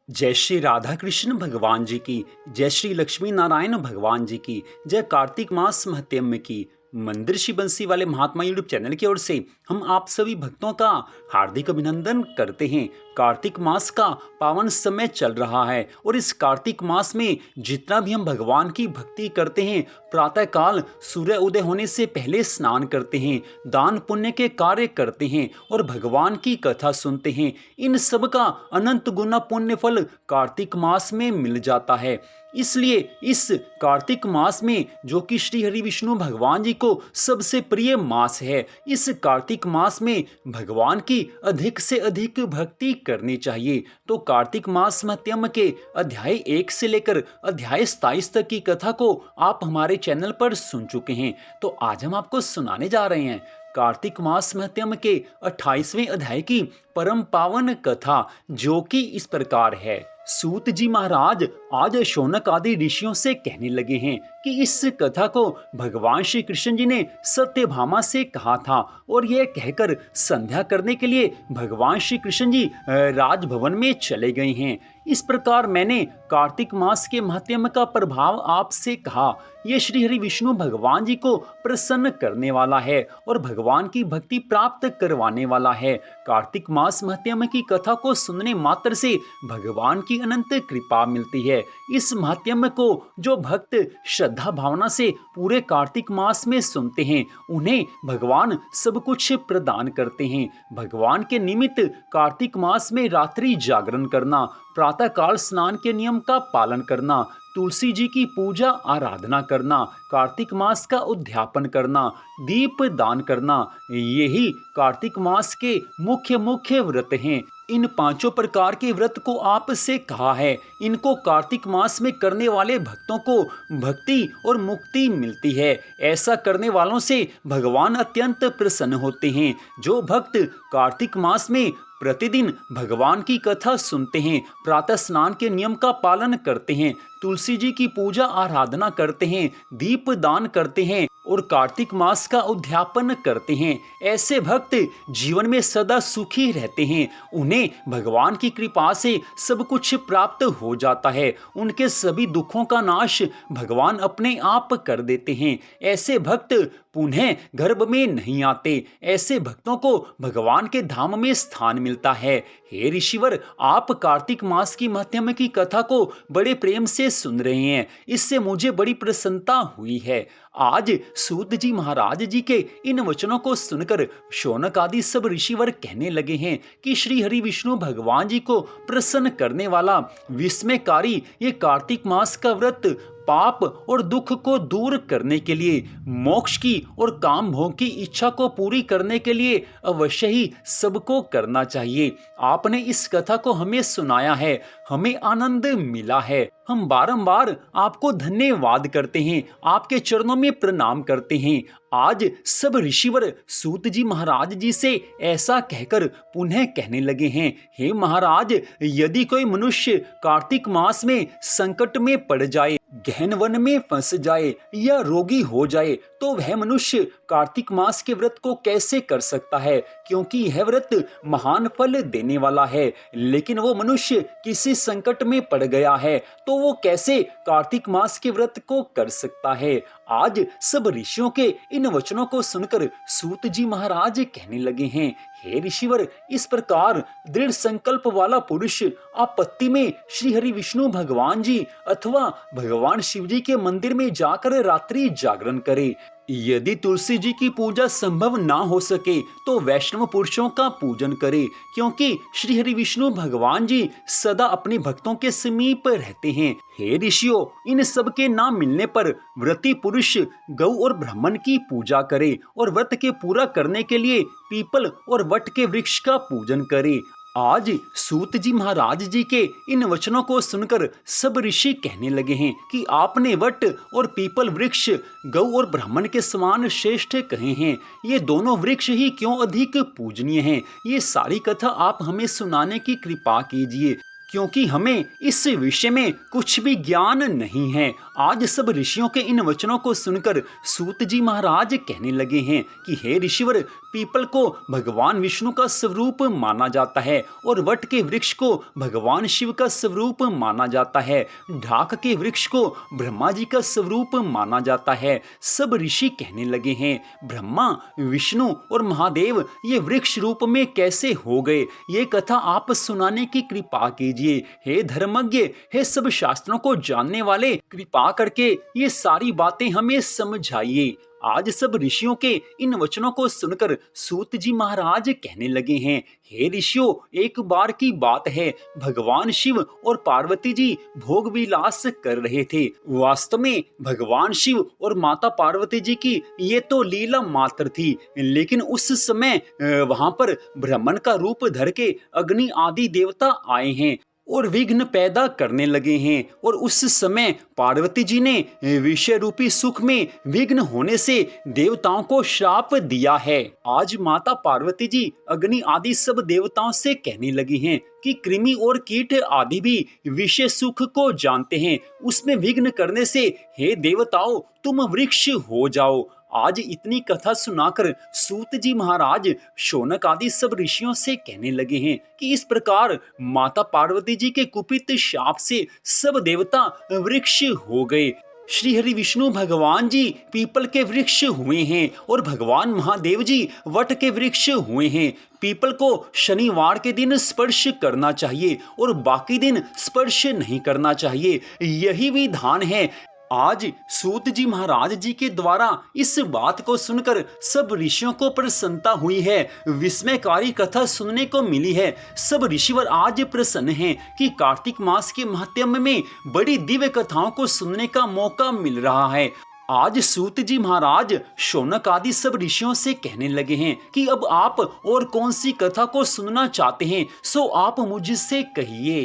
जय श्री राधा कृष्ण भगवान जी की। जय श्री लक्ष्मी नारायण भगवान जी की। जय कार्तिक मास महत्म्य की। मंदिर श्री बंसी वाले महात्मा यूट्यूब चैनल की ओर से हम आप सभी भक्तों का हार्दिक अभिनंदन करते हैं। कार्तिक मास का पावन समय चल रहा है और इस कार्तिक मास में जितना भी हम भगवान की भक्ति करते हैं, प्रातःकाल सूर्य उदय होने से पहले स्नान करते हैं, दान पुण्य के कार्य करते हैं और भगवान की कथा सुनते हैं, इन सब का अनंत गुना पुण्य फल कार्तिक मास में मिल जाता है। इसलिए इस कार्तिक मास में, जो कि श्री हरि विष्णु भगवान जी को सबसे प्रिय मास है, इस कार्तिक मास में भगवान की अधिक से अधिक भक्ति करनी चाहिए। तो कार्तिक मास महत्म्य के अध्याय 1 से लेकर अध्याय 27 तक की कथा को आप हमारे चैनल पर सुन चुके हैं। तो आज हम आपको सुनाने जा रहे हैं कार्तिक मास महत्म्य के 28वें अध्याय की परम पावन कथा, जो कि इस प्रकार है। सूत जी महाराज आज शौनक आदि ऋषियों से कहने लगे हैं कि इस कथा को भगवान श्री कृष्ण जी ने सत्यभामा से कहा था और यह कहकर संध्या करने के लिए भगवान श्री कृष्ण जी राजभवन में चले गए हैं। इस प्रकार मैंने कार्तिक मास के महत्म्य का प्रभाव आपसे कहा। यह श्री हरि विष्णु भगवान जी को प्रसन्न करने वाला है और भगवान की भक्ति प्राप्त करवाने वाला है। कार्तिक मास महत्म्य की कथा को सुनने मात्र से भगवान की अनंत कृपा मिलती है। इस महत्म्य को जो भक्त श्रद्धा भावना से पूरे कार्तिक मास में सुनते हैं, उन्हें भगवान सब कुछ प्रदान करते हैं। भगवान के निमित्त कार्तिक मास में रात्रि जागरण करना, प्रातःकाल स्नान के नियम का पालन करना, तुलसी जी की पूजा आराधना करना, कार्तिक मास का उद्यापन करना, दीप दान करना, यही कार्तिक मास के मुख्य व्रत हैं। इन पांचों प्रकार के व्रत को आपसे कहा है। इनको कार्तिक मास में करने वाले भक्तों को भक्ति और मुक्ति मिलती है। ऐसा करने वालों से भगवान अत्यंत प्रसन्न होते हैं। जो भक्त कार्तिक मास में प्रतिदिन भगवान की कथा सुनते हैं, प्रातः स्नान के नियम का पालन करते हैं, तुलसी जी की पूजा आराधना करते हैं, दीप दान करते हैं और कार्तिक मास का उद्यापन करते हैं, ऐसे भक्त जीवन में सदा सुखी रहते हैं। उन्हें भगवान की कृपा से सब कुछ प्राप्त हो जाता है। उनके सभी दुखों का नाश भगवान अपने आप कर देते हैं। ऐसे भक्त पुनः गर्भ में नहीं आते। ऐसे भक्तों को भगवान के धाम में स्थान मिलता है। हे ऋषिवर, आप कार्तिक मास की महत्म्य की कथा को बड़े प्रेम से सुन रहे हैं, इससे मुझे बड़ी प्रसन्नता हुई है। आज सूत जी महाराज जी के इन वचनों को सुनकर शौनक आदि सब ऋषिवर कहने लगे हैं कि श्री हरि विष्णु भगवान जी को प्रसन्न करने वाला विस्मयकारी ये कार्तिक मास का व्रत पाप और दुख को दूर करने के लिए, मोक्ष की और काम भोग की इच्छा को पूरी करने के लिए अवश्य ही सबको करना चाहिए। आपने इस कथा को हमें सुनाया है, हमें आनंद मिला है। हम बारंबार आपको धन्यवाद करते हैं, आपके चरणों में प्रणाम करते हैं। आज सब ऋषिवर सूत जी महाराज जी से ऐसा कहकर पुनः कहने लगे हैं, हे महाराज, यदि कोई मनुष्य कार्तिक मास में संकट में पड़ जाए, गहन वन में फंस जाए या रोगी हो जाए, तो वह मनुष्य कार्तिक मास के व्रत को कैसे कर सकता है? क्योंकि यह व्रत महान फल देने वाला है। लेकिन वो मनुष्य किसी संकट में पड़ गया है, तो वो कैसे कार्तिक मास के व्रत को कर सकता है? आज सब ऋषियों के इन वचनों को सुनकर सूत जी महाराज कहने लगे हैं, हे ऋषिवर, इस प्रकार दृढ़ संकल्प वाला पुरुष आपत्ति में श्री हरि विष्णु भगवान जी अथवा भगवान शिव जी के मंदिर में जाकर रात्रि जागरण करे। यदि तुलसी जी की पूजा संभव ना हो सके तो वैष्णव पुरुषों का पूजन करे, क्योंकि श्री हरि विष्णु भगवान जी सदा अपने भक्तों के समीप रहते हैं। हे ऋषियों, इन सब के ना मिलने पर व्रती पुरुष गौ और ब्राह्मण की पूजा करे और व्रत के पूरा करने के लिए पीपल और वट के वृक्ष का पूजन करे। आज सूत जी महाराज जी के इन वचनों को सुनकर सब ऋषि कहने लगे हैं कि आपने वट और पीपल वृक्ष गौ और ब्राह्मण के समान श्रेष्ठ कहे हैं। ये दोनों वृक्ष ही क्यों अधिक पूजनीय हैं? ये सारी कथा आप हमें सुनाने की कृपा कीजिए। क्योंकि हमें इस विषय में कुछ भी ज्ञान नहीं है। आज सब ऋषियों के इन वचनों को सुनकर सूत जी महाराज कहने लगे हैं कि हे ऋषिवर, पीपल को भगवान विष्णु का स्वरूप माना जाता है और वट के वृक्ष को भगवान शिव का स्वरूप माना जाता है। ढाक के वृक्ष को ब्रह्मा जी का स्वरूप माना जाता है। सब ऋषि कहने लगे हैं, ब्रह्मा, विष्णु और महादेव ये वृक्ष रूप में कैसे हो गए? ये कथा आप सुनाने की कृपा कीजिए। हे धर्मज्ञ, हे सब शास्त्रों को जानने वाले, कृपा करके ये सारी बातें हमें समझाइए। आज सब ऋषियों के इन वचनों को सुनकर सूत जी महाराज कहने लगे हैं, हे ऋषियों, एक बार की बात है, भगवान शिव और पार्वती जी भोग विलास कर रहे थे। वास्तव में भगवान शिव और माता पार्वती जी की ये तो लीला मात्र थी, लेकिन उस समय वहां पर ब्राह्मण का रूप धर के अग्नि आदि देवता आए हैं और विघ्न पैदा करने लगे हैं। और उस समय पार्वती जी ने विषय रूपी सुख में विघ्न होने से देवताओं को श्राप दिया है। आज माता पार्वती जी अग्नि आदि सब देवताओं से कहने लगी हैं कि कृमि और कीट आदि भी विषय सुख को जानते हैं, उसमें विघ्न करने से हे देवताओं, तुम वृक्ष हो जाओ। आज इतनी कथा सुनाकर सूत जी महाराज शौनक आदि सब ऋषियों से कहने लगे हैं कि इस प्रकार माता पार्वती जी के कुपित शाप से सब देवता वृक्ष हो गए। श्री हरि विष्णु भगवान जी पीपल के वृक्ष हुए हैं और भगवान महादेव जी वट के वृक्ष हुए हैं। पीपल को शनिवार के दिन स्पर्श करना चाहिए और बाकी दिन स्पर्श नहीं करना चाहिए, यही विधान है। आज सूत जी महाराज जी के द्वारा इस बात को सुनकर सब ऋषियों को प्रसन्नता हुई है, विस्मयकारी कथा सुनने को मिली है। सब ऋषिवर आज प्रसन्न हैं कि कार्तिक मास के महात्म्य में बड़ी दिव्य कथाओं को सुनने का मौका मिल रहा है। आज सूत जी महाराज शौनक आदि सब ऋषियों से कहने लगे हैं कि अब आप और कौन सी कथा को सुनना चाहते हैं, सो आप मुझसे कहिए।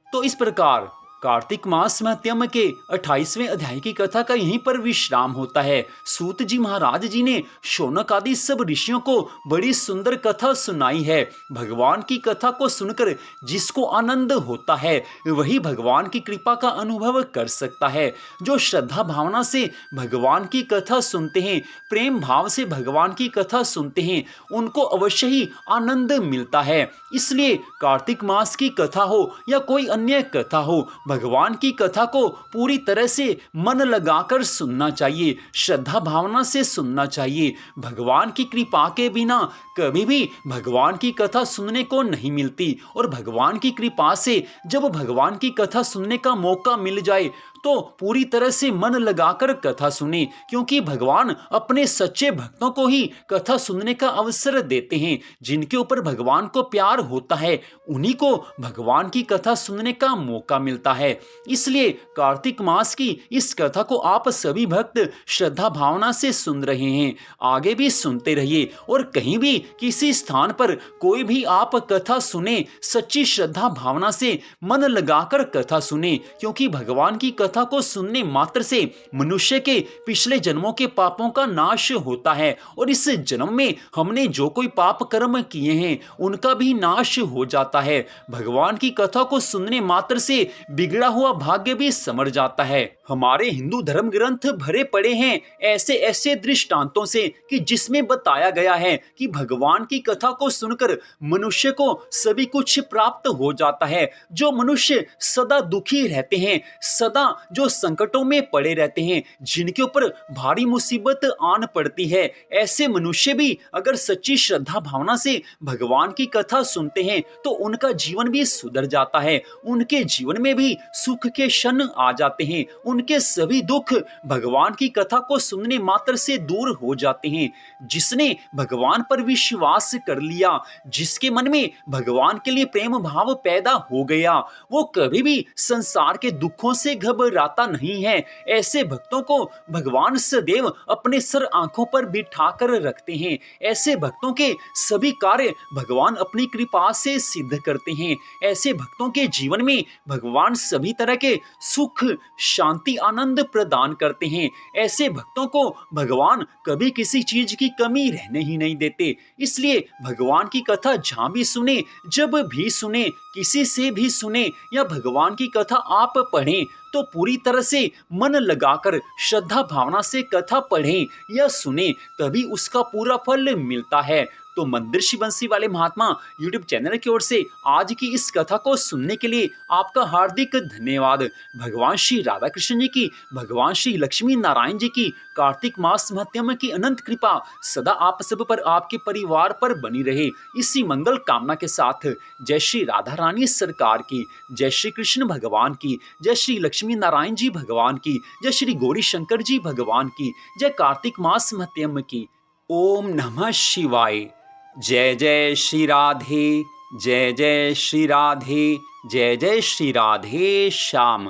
तो इस प्रकार कार्तिक मास महात्म्य के 28वें अध्याय की कथा का यहीं पर विश्राम होता है। सूत जी महाराज जी ने शौनक आदि सब ऋषियों को बड़ी सुंदर कथा सुनाई है। भगवान की कथा को सुनकर जिसको आनंद होता है वही भगवान की कृपा का अनुभव कर सकता है। जो श्रद्धा भावना से भगवान की कथा सुनते हैं, प्रेम भाव से भगवान की कथा सुनते हैं, उनको अवश्य ही आनंद मिलता है। इसलिए कार्तिक मास की कथा हो या कोई अन्य कथा हो, भगवान की कथा को पूरी तरह से मन लगाकर सुनना चाहिए, श्रद्धा भावना से सुनना चाहिए। भगवान की कृपा के बिना कभी भी भगवान की कथा सुनने को नहीं मिलती और भगवान की कृपा से जब भगवान की कथा सुनने का मौका मिल जाए तो पूरी तरह से मन लगाकर कथा सुने, क्योंकि भगवान अपने सच्चे भक्तों को ही कथा सुनने का अवसर देते हैं। जिनके ऊपर भगवान को प्यार होता है उन्हीं को भगवान की कथा सुनने का मौका मिलता है। इसलिए कार्तिक मास की इस कथा को आप सभी भक्त श्रद्धा भावना से सुन रहे हैं, आगे भी सुनते रहिए। और कहीं भी किसी स्थान पर कोई भी आप कथा सुने, सच्ची श्रद्धा भावना से मन लगाकर कथा सुने, क्योंकि भगवान की कथा को सुनने मात्र से मनुष्य के पिछले जन्मों के पापों का नाश होता है और इस जन्म में हमने जो कोई पाप कर्म किए हैं उनका भी नाश हो जाता है। भगवान की कथा को सुनने मात्र से बिगड़ा हुआ भाग्य भी संवर जाता है। हमारे हिंदू धर्म ग्रंथ भरे पड़े हैं ऐसे ऐसे दृष्टांतों से कि जिसमें बताया गया है कि भगवान की कथा को सुनकर मनुष्य को सभी कुछ प्राप्त हो जाता है। जो मनुष्य सदा दुखी रहते हैं, सदा जो संकटों में पड़े रहते हैं, जिनके ऊपर भारी मुसीबत आन पड़ती है, ऐसे मनुष्य भी अगर सच्ची श्रद्धा भावना से भगवान की कथा सुनते हैं तो उनका जीवन भी सुधर जाता है, उनके जीवन में भी सुख के क्षण आ जाते हैं, उनके सभी दुख भगवान की कथा को सुनने मात्र से दूर हो जाते हैं। जिसने भगवान पर विश्वास कर लिया, जिसके मन में भगवान के लिए प्रेम भाव पैदा हो गया, वो कभी भी संसार के दुखों से घबराएगा घबराता नहीं है। ऐसे भक्तों को भगवान सदैव अपने सर आंखों पर बिठा कर रखते हैं। ऐसे भक्तों के सभी कार्य भगवान अपनी कृपा से सिद्ध करते हैं। ऐसे भक्तों के जीवन में भगवान सभी तरह के सुख, शांति, आनंद प्रदान करते हैं। ऐसे भक्तों को भगवान कभी किसी चीज की कमी रहने ही नहीं देते। इसलिए भगवान की कथा जहां भी सुने, जब भी सुने, किसी से भी सुने या भगवान की कथा आप पढ़ें तो पूरी तरह से मन लगाकर श्रद्धा भावना से कथा पढ़ें या सुने, तभी उसका पूरा फल मिलता है। तो मंदिर बंसी वाले महात्मा यूट्यूब चैनल की ओर से आज की इस कथा को सुनने के लिए आपका हार्दिक धन्यवाद। भगवान श्री राधा कृष्ण जी की, भगवान श्री लक्ष्मी नारायण जी की कार्तिक मास महत्म की अनंत कृपा सदा आप सब पर, आपके परिवार पर बनी रहे। इसी मंगल कामना के साथ जय श्री राधा रानी सरकार की, जय श्री कृष्ण भगवान की, जय श्री लक्ष्मी नारायण जी भगवान की, जय श्री गौरी शंकर जी भगवान की, जय कार्तिक मास महत्म की। ओम नमः शिवाय। जय जय श्री राधे, जय जय श्री राधे, जय जय श्री राधे श्याम।